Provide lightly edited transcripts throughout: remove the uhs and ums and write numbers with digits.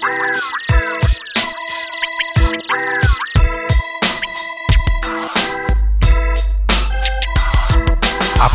I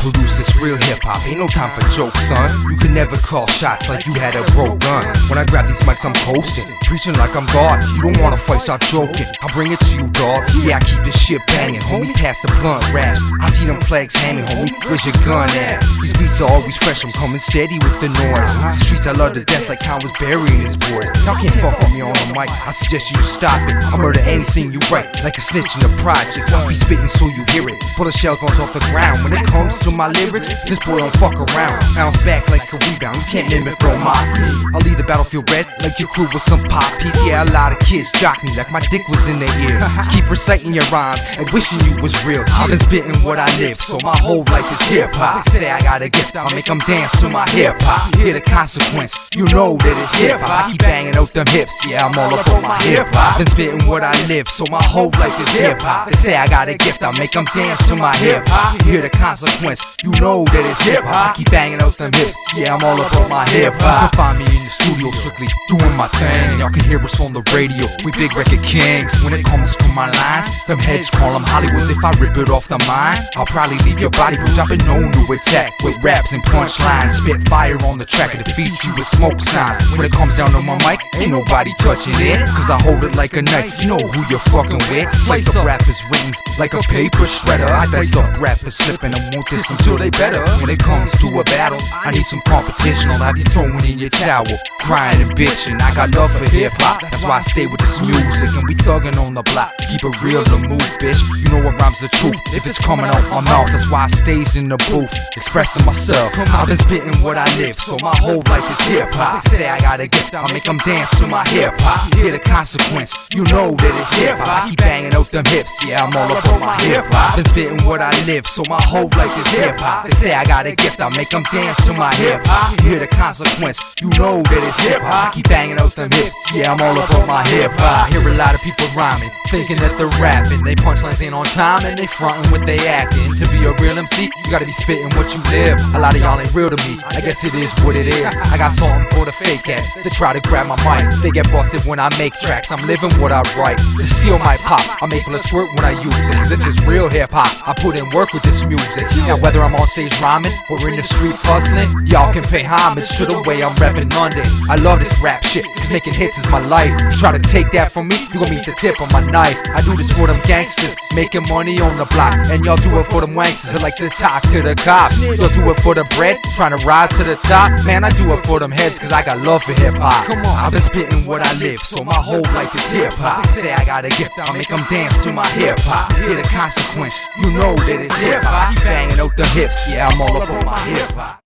produce this real hip-hop, ain't no time for jokes, son. You can never call shots like you had a broke gun. When I grab these mics, I'm coasting, preaching like I'm God. You don't wanna fight, stop joking, I'll bring it to you, dog. Yeah, I keep this shit banging, homie, pass the blunt raps. I see them flags hanging, homie, where's your gun at? These beats are always fresh, I'm coming steady with the noise. The streets I love to death like I was burying his boys. Y'all can't fuck with me on the mic, I suggest you stop it. I murder anything you write, like a snitch in the projects. I'll be spitting so you hear it, pull the shells bounce off the ground. When it comes to my lyrics, this boy don't fuck around. Bounce back like a rebound, you can't mimic or mock me. I'll leave the battlefield red like your crew with some pop piece. Yeah, a lot of kids jock me like my dick was in their ear. Keep reciting your rhymes and wishing you was real. I've been spitting what I live, so my whole life is hip-hop. Say I got a gift, I'll make them dance to my hip-hop. Hear the consequence, you know that it's hip-hop. I keep banging out them hips, yeah, I'm all up on my hip-hop. Been spitting what I live, so my whole life is hip-hop. They say I got a gift, I'll make them dance to my hip-hop. Hear the consequence, you know that it's hip-hop. I keep banging out them hips, yeah, I'm all up on my hip-hop. Find me in the studio, strictly doing my thing. Y'all can hear us on the radio, we big record kings. When it comes to my lines, them heads call them Hollywoods. If I rip it off the mind, I'll probably leave your body, cause I've been known to attack with raps and punchlines. Spit fire on the track and defeat you with smoke signs. When it comes down to my mic, ain't nobody touching it, cause I hold it like a knife, you know who you're fucking with. Slice up rappers' writings like a paper shredder. I dice up rappers slipping and won't diss them till they better. When it comes to a battle, I need some competition. I'll have you throwing in your towel, crying and bitching. I got love for hip-hop, that's why I stay with this music. And we thuggin' on the block, keep it real to move, bitch. You know what rhymes the truth, if it's coming out my mouth. That's why I stays in the booth, expressing myself. I've been spitting what I live, so my whole life is hip-hop. Say I got a gift, I'll make them dance to my hip-hop. Hear the consequence, you know that it's hip-hop. I keep banging out them hips, yeah, I'm all up on my hip-hop. Been spitting what I live, so my whole life is hip-hop. They say I got a gift, I'll make them dance to my hip-hop. Hear the consequence, you know that it's hip-hop. I keep banging out them hips, yeah, I'm all up on my hip-hop. Hear a lot of people rhyming, thinking that they're rapping. They punchlines ain't on time and they frontin' what they acting. To be a real MC, you gotta be spitting what you live. A lot of y'all ain't real to me, I guess it is what it is. I got something for the fake ass that try to grab my mic. They get busted when I make tracks, I'm living what I write. To steal my pop, I'm able to squirt when I use it. This is real hip-hop, I put in work with this music. Now whether I'm on stage rhyming or in the streets hustling, y'all can pay homage to the way I'm reppin' London. I love this rap shit, cause making hits is my life. Try to take that from me, you gon' meet the tip of my knife. I do this for them gangsters, making money on the block. And y'all do it for them wanksters who like to talk to the cops. Y'all do it for the bread, trying to rise to the top. Man, I do it for them heads, cause I got love for hip-hop. Come on, I've been spitting what I live, so my whole life is hip-hop. They say I got a gift, I'll make them dance to my hip-hop. Hear the consequence, you know that it's hip-hop. Keep banging out the hips, yeah, I'm all up on my hip-hop.